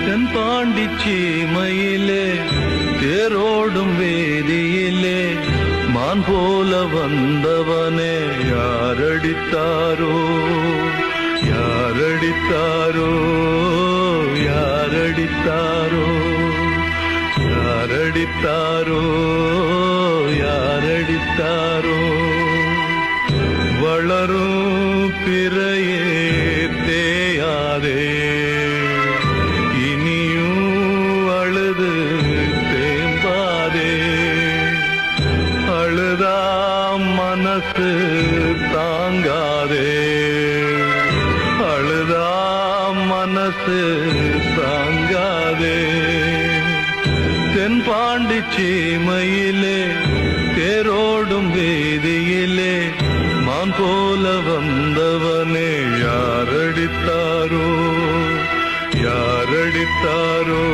தென்பாண்டி சீமையிலே தேரோடும் வேதியிலே மான் போல வந்தவனே யாரடித்தாரோ யாரடித்தாரோ யாரடித்தாரோ யாரடித்தாரோ யாரடித்தாரோ வளரும் பிறையே தேயாதே இனியும் அழுது தேம்பாதே அழுதா மனசு தாங்காதே அழுதா மனசு தாங்காதே தென்பாண்டி சீமையிலே தேரோடும் வேதியிலே மான் போல வந்தவனே யாரடித்தாரோ யாரடித்தாரோ